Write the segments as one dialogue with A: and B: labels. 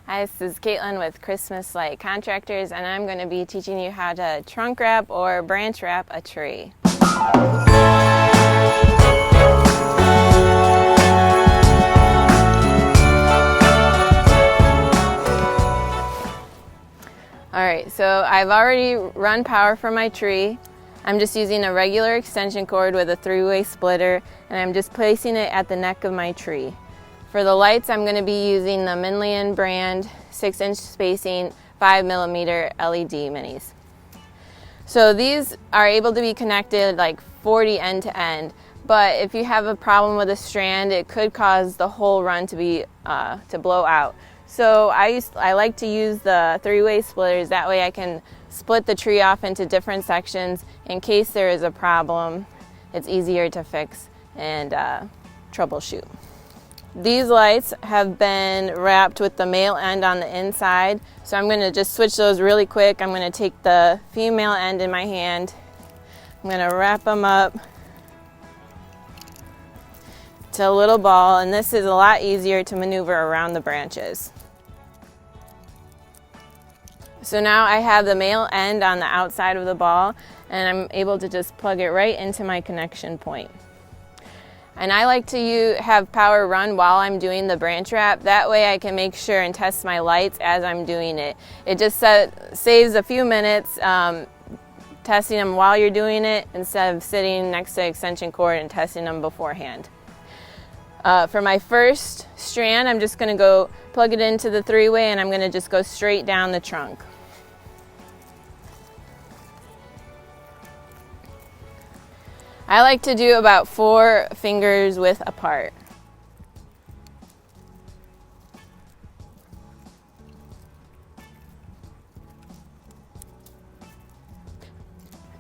A: Hi, this is Caitlin with Christmas Light Contractors, and I'm going to be teaching you how to trunk wrap or branch wrap a tree. Alright, so I've already run power for my tree. I'm just using a regular extension cord with a 3-way splitter, and I'm just placing it at the neck of my tree. For the lights, I'm going to be using the Minleon brand 6-inch spacing 5mm LED minis. So these are able to be connected like 40 end to end, but if you have a problem with a strand, it could cause the whole run to be to blow out. So I like to use the 3-way splitters. That way I can split the tree off into different sections in case there is a problem. It's easier to fix and troubleshoot. These lights have been wrapped with the male end on the inside, so I'm going to just switch those really quick. I'm going to take the female end in my hand. I'm going to wrap them up to a little ball, and this is a lot easier to maneuver around the branches. So now I have the male end on the outside of the ball, and I'm able to just plug it right into my connection point. And I like to have power run while I'm doing the branch wrap. That way I can make sure and test my lights as I'm doing it. It just saves a few minutes testing them while you're doing it instead of sitting next to the extension cord and testing them beforehand. For my first strand, I'm just going to go plug it into the 3-way, and I'm going to just go straight down the trunk. I like to do about 4 fingers width apart.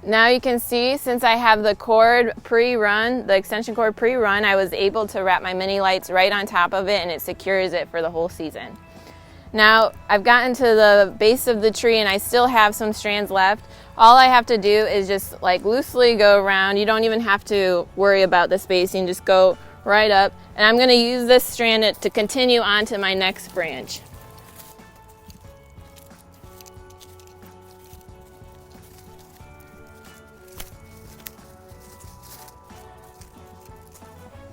A: Now you can see, since I have the cord pre-run, the extension cord pre-run, I was able to wrap my mini lights right on top of it, and it secures it for the whole season. Now I've gotten to the base of the tree and I still have some strands left. All I have to do is just like loosely go around. You don't even have to worry about the spacing, just go right up. And I'm going to use this strand to continue on to my next branch.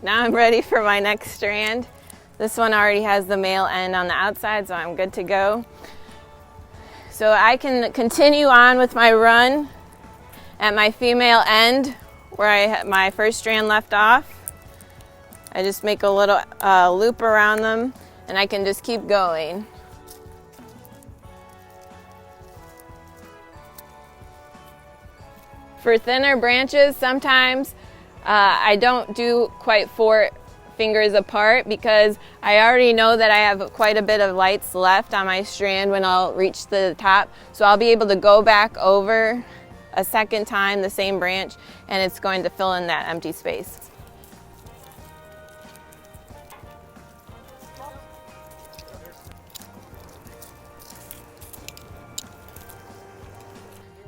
A: Now I'm ready for my next strand. This one already has the male end on the outside, so I'm good to go. So I can continue on with my run at my female end where my first strand left off. I just make a little loop around them, and I can just keep going. For thinner branches, sometimes I don't do quite 4 fingers apart because I already know that I have quite a bit of lights left on my strand when I'll reach the top. So I'll be able to go back over a second time the same branch, and it's going to fill in that empty space.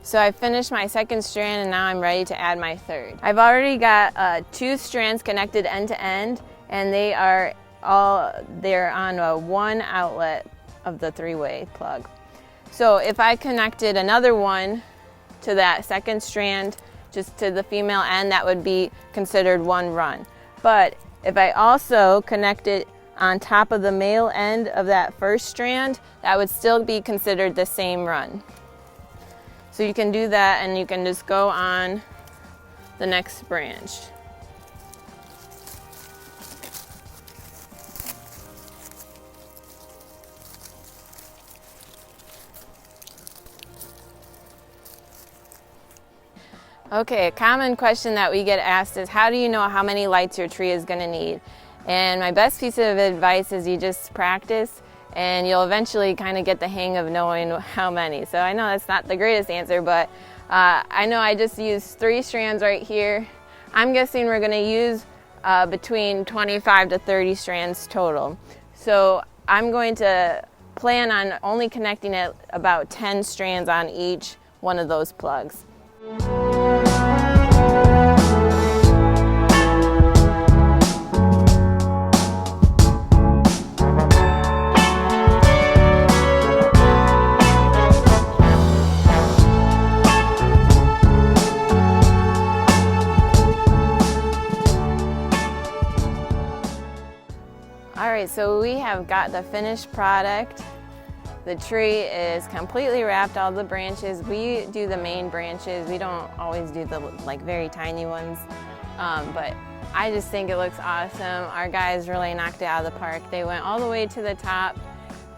A: So I finished my second strand, and now I'm ready to add my third. I've already got 2 strands connected end to end, and they're on one outlet of the 3-way plug. So if I connected another one to that second strand, just to the female end, that would be considered one run. But if I also connected on top of the male end of that first strand, that would still be considered the same run. So you can do that, and you can just go on the next branch. Okay, a common question that we get asked is, how do you know how many lights your tree is going to need? And my best piece of advice is you just practice, and you'll eventually kind of get the hang of knowing how many. So I know that's not the greatest answer, but I know I just used 3 strands right here. I'm guessing we're going to use between 25 to 30 strands total. So I'm going to plan on only connecting about 10 strands on each one of those plugs. so we have got the finished product. The tree is completely wrapped, all the branches. We do the main branches. We don't always do the like very tiny ones, but I just think it looks awesome. Our guys really knocked it out of the park. They went all the way to the top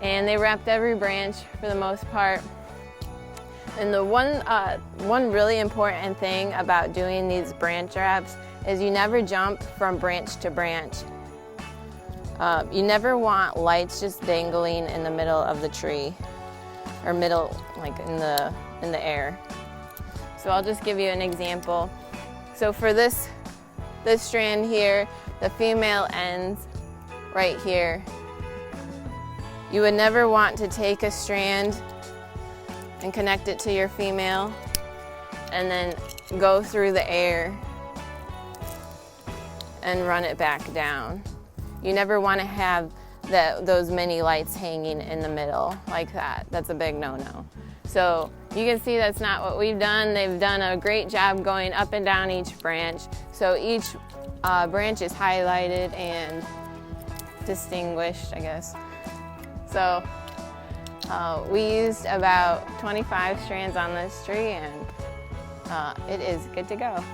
A: and they wrapped every branch for the most part. And the one really important thing about doing these branch wraps is you never jump from branch to branch. You never want lights just dangling in the middle of the tree, or middle, like in the air. So I'll just give you an example. So for this strand here, the female ends right here. You would never want to take a strand and connect it to your female and then go through the air and run it back down. You never want to have those mini lights hanging in the middle like that. That's a big no-no. So you can see that's not what we've done. They've done a great job going up and down each branch. So each branch is highlighted and distinguished, I guess. So we used about 25 strands on this tree, and it is good to go.